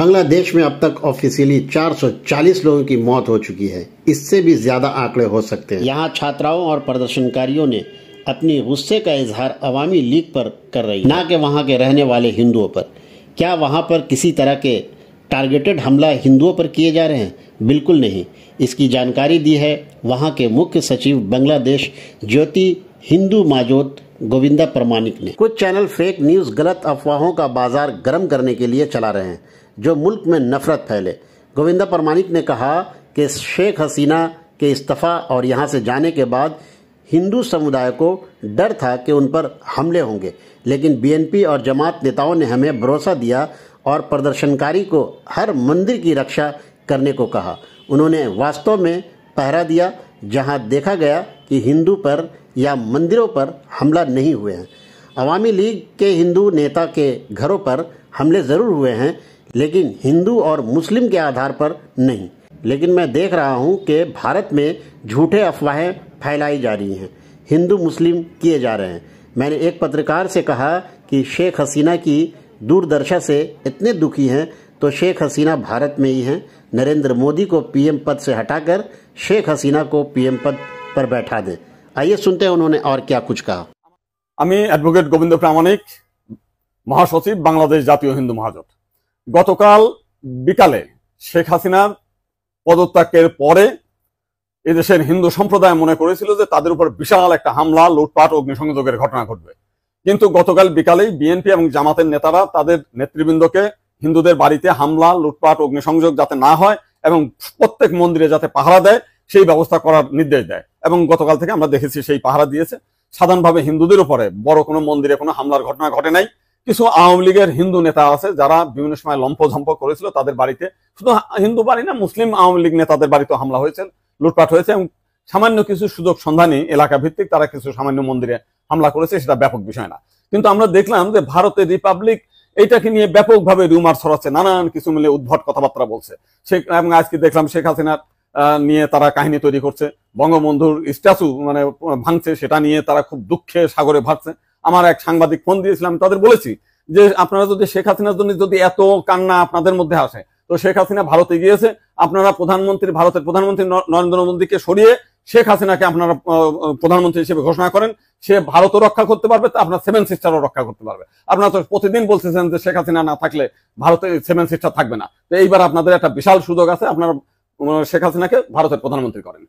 बांग्लादेश में अब तक ऑफिशियली 440 लोगों की मौत हो चुकी है। इससे भी ज्यादा आंकड़े हो सकते हैं। यहाँ छात्राओं और प्रदर्शनकारियों ने अपनी गुस्से का इजहार अवामी लीग पर कर रही है, ना कि वहाँ के रहने वाले हिंदुओं पर। क्या वहाँ पर किसी तरह के टारगेटेड हमला हिंदुओं पर किए जा रहे हैं? बिल्कुल नहीं। इसकी जानकारी दी है वहाँ के मुख्य सचिव बांग्लादेश ज्योति हिंदू माजोत गोविंदा प्रमाणिक ने। कुछ चैनल फेक न्यूज़, गलत अफवाहों का बाजार गर्म करने के लिए चला रहे हैं, जो मुल्क में नफरत फैले। गोविंदा प्रमाणिक ने कहा कि शेख हसीना के इस्तीफा और यहाँ से जाने के बाद हिंदू समुदाय को डर था कि उन पर हमले होंगे, लेकिन बीएनपी और जमात नेताओं ने हमें भरोसा दिया और प्रदर्शनकारी को हर मंदिर की रक्षा करने को कहा। उन्होंने वास्तव में पहरा दिया, जहां देखा गया कि हिंदू पर या मंदिरों पर हमला नहीं हुए हैं। अवामी लीग के हिंदू नेता के घरों पर हमले ज़रूर हुए हैं, लेकिन हिंदू और मुस्लिम के आधार पर नहीं। लेकिन मैं देख रहा हूं कि भारत में झूठे अफवाहें फैलाई जा रही हैं, हिंदू मुस्लिम किए जा रहे हैं। मैंने एक पत्रकार से कहा कि शेख हसीना की दूरदर्शा से इतने दुखी हैं तो शेख हसीना भारत में ही हैं। नरेंद्र मोदी को पीएम पद से हटाकर शेख हसीना को पीएम पद पर बैठा दें। आइए सुनते हैं उन्होंने और क्या कुछ कहा। আমি অ্যাডভোকেট গোবিন্দ প্রামাণিক, মহাসচিব বাংলাদেশ জাতীয় হিন্দু মহাজোট। গতকাল বিকালে শেখ হাসিনার পদত্যাগের পরে এদেশের হিন্দু সম্প্রদায় মনে করেছিল যে তাদের উপর বিশাল একটা হামলা, লুটপাট, অগ্নিসংযোগের ঘটনা ঘটবে। কিন্তু গতকাল বিকালেই বিএনপি এবং জামাতের নেতারা তাদের নেতৃবৃন্দকে হিন্দুদের বাড়িতে হামলা, লুটপাট, অগ্নিসংযোগ যাতে না হয় এবং প্রত্যেক মন্দিরে যাতে পাহারা দেয় সেই ব্যবস্থা করার নির্দেশ দেয়। এবং গতকাল থেকে আমরা দেখেছি সেই পাহারা দিয়েছে। সাধারণভাবে হিন্দুদের উপরে বড় কোনো মন্দিরে কোনো হামলার ঘটনা ঘটে নাই। কিছু আওয়ামী লীগের হিন্দু নেতা আছে যারা বিভিন্ন সময় লম্পঝম্প করেছিল, তাদের বাড়িতে, শুধু হিন্দু বাড়ি না, মুসলিম আওয়ামী লীগ নেতাদের বাড়িতে হামলা হয়েছে, লুটপাট হয়েছে এবং সামান্য কিছু সুযোগ সন্ধানী এলাকা ভিত্তিক তারা কিছু সামান্য মন্দিরে হামলা করেছে, সেটা ব্যাপক বিষয় না। কিন্তু আমরা দেখলাম যে ভারতের রিপাবলিক এইটাকে নিয়ে ব্যাপকভাবে রুমার ছড়াচ্ছে, নানান কিছু মিলে উদ্ভট কথাবার্তা বলছে। এবং আজকে দেখলাম শেখ হাসিনার নিয়ে তারা কাহিনী তৈরি করছে, বঙ্গবন্ধুর স্ট্যাচু মানে ভাঙছে, সেটা নিয়ে তারা খুব দুঃখে সাগরে ভাসছে। আমার এক সাংবাদিক ফোন দিয়েছিলাম, তাদের বলেছি যে আপনারা যদি শেখ হাসিনার জন্য যদি এত কান্না আপনাদের মধ্যে আসে, তো শেখ হাসিনা ভারতে গিয়েছে, আপনারা ভারতের প্রধানমন্ত্রী নরেন্দ্র মোদীকে সরিয়ে শেখ হাসিনাকে আপনারা প্রধানমন্ত্রী হিসেবে ঘোষণা করেন। সে ভারতও রক্ষা করতে পারবে, আপনার সেভেন সিস্টারও রক্ষা করতে পারবে। আপনারা তো প্রতিদিন বলতেছেন যে শেখ হাসিনা না থাকলে ভারতে সেভেন সিস্টার থাকবে না। তো এইবার আপনাদের একটা বিশাল সুযোগ আছে, আপনারা শেখ হাসিনাকে ভারতের প্রধানমন্ত্রী করেন।